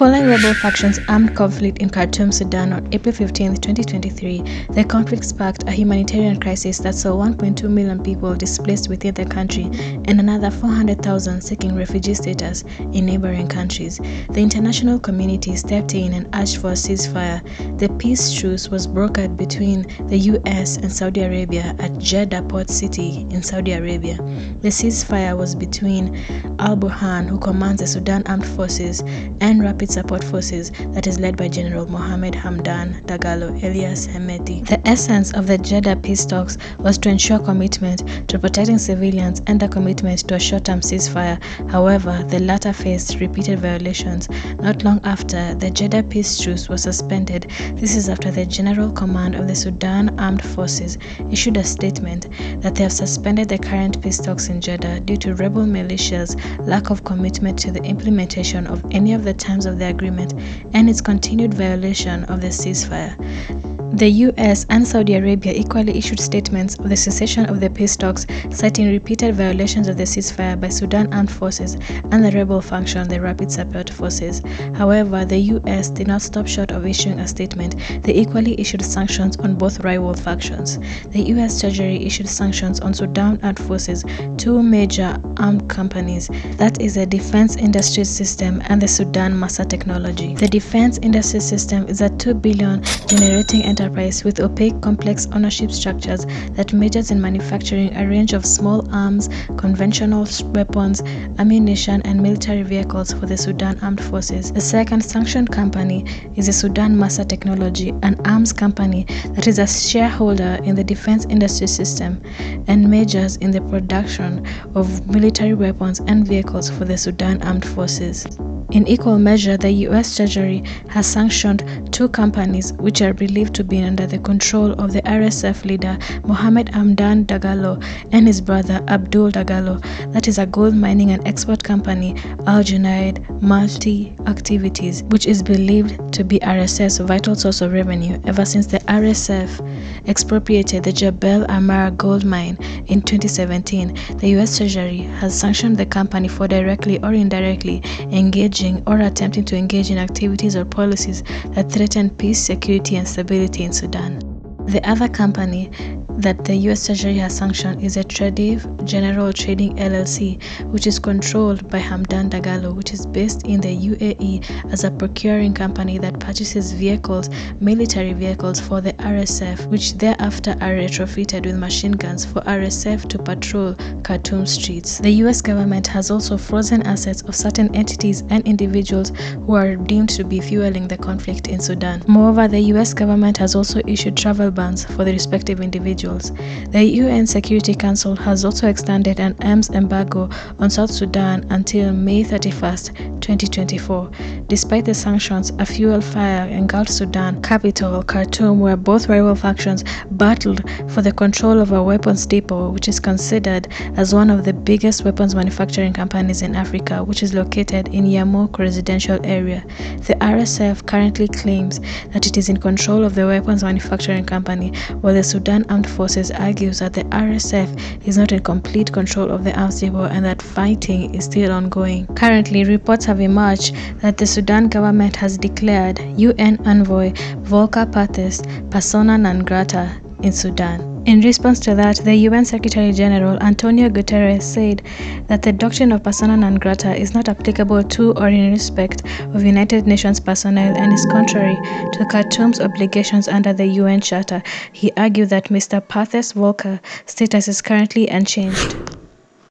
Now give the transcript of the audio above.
Following rebel factions' armed conflict in Khartoum, Sudan on April 15, 2023, the conflict sparked a humanitarian crisis that saw 1.2 million people displaced within the country and another 400,000 seeking refugee status in neighboring countries. The international community stepped in and urged for a ceasefire. The peace truce was brokered between the US and Saudi Arabia at Jeddah port city in Saudi Arabia. The ceasefire was between Al-Burhan, who commands the Sudan Armed Forces, and Rapid Support Forces that is led by General Mohammed Hamdan Dagalo alias Hemeti. The essence of the Jeddah peace talks was to ensure commitment to protecting civilians and a commitment to a short-term ceasefire. However, the latter faced repeated violations. Not long after, the Jeddah peace truce was suspended. This is after the General Command of the Sudan Armed Forces issued a statement that they have suspended the current peace talks in Jeddah due to rebel militias' lack of commitment to the implementation of any of the terms of the agreement and its continued violation of the ceasefire. The US and Saudi Arabia equally issued statements of the cessation of the peace talks, citing repeated violations of the ceasefire by Sudan Armed Forces and the rebel faction, the Rapid Support Forces. However, the US did not stop short of issuing a statement. They equally issued sanctions on both rival factions. The US Treasury issued sanctions on Sudan Armed Forces, two major armed companies, that is the Defense Industries System and the Sudan Massa Technology. The Defense Industries System is a $2 billion generating enterprise with opaque, complex ownership structures that majors in manufacturing a range of small arms, conventional weapons, ammunition, and military vehicles for the Sudan Armed Forces. The second sanctioned company is the Sudan Massa Technology, an arms company that is a shareholder in the Defense Industry System and majors in the production of military weapons and vehicles for the Sudan Armed Forces. In equal measure, the US Treasury has sanctioned two companies which are believed to be under the control of the RSF leader Mohammed Hamdan Dagalo and his brother Abdul Dagalo, that is a gold mining and export company, Al Junaid Multi Activities, which is believed to be RSF's vital source of revenue ever since the RSF expropriated the Jebel Amara gold mine in 2017. The US Treasury has sanctioned the company for directly or indirectly engaging or attempting to engage in activities or policies that threaten peace, security, and stability in Sudan. The other company that the US Treasury has sanctioned is a Tradiv General Trading LLC, which is controlled by Hamdan Dagalo, which is based in the UAE as a procuring company that purchases vehicles, military vehicles for the RSF, which thereafter are retrofitted with machine guns for RSF to patrol Khartoum streets. The US government has also frozen assets of certain entities and individuals who are deemed to be fueling the conflict in Sudan. Moreover, the US government has also issued travel bans for the respective individuals. The UN Security Council has also extended an arms embargo on South Sudan until May 31st, 2024. Despite the sanctions, a fuel fire engulfed Sudan capital, Khartoum, where both rival factions battled for the control of a weapons depot, which is considered as one of the biggest weapons manufacturing companies in Africa, which is located in Yarmouk residential area. The RSF currently claims that it is in control of the weapons manufacturing company, while the Sudan Armed Forces argues that the RSF is not in complete control of the arms depot and that fighting is still ongoing. Currently, reports have emerged that the Sudan government has declared UN envoy Volker Perthes persona non grata in Sudan. In response to that, the UN Secretary General Antonio Guterres said that the doctrine of persona non grata is not applicable to or in respect of United Nations personnel and is contrary to Khartoum's obligations under the UN Charter. He argued that Mr. Perthes Volker's status is currently unchanged.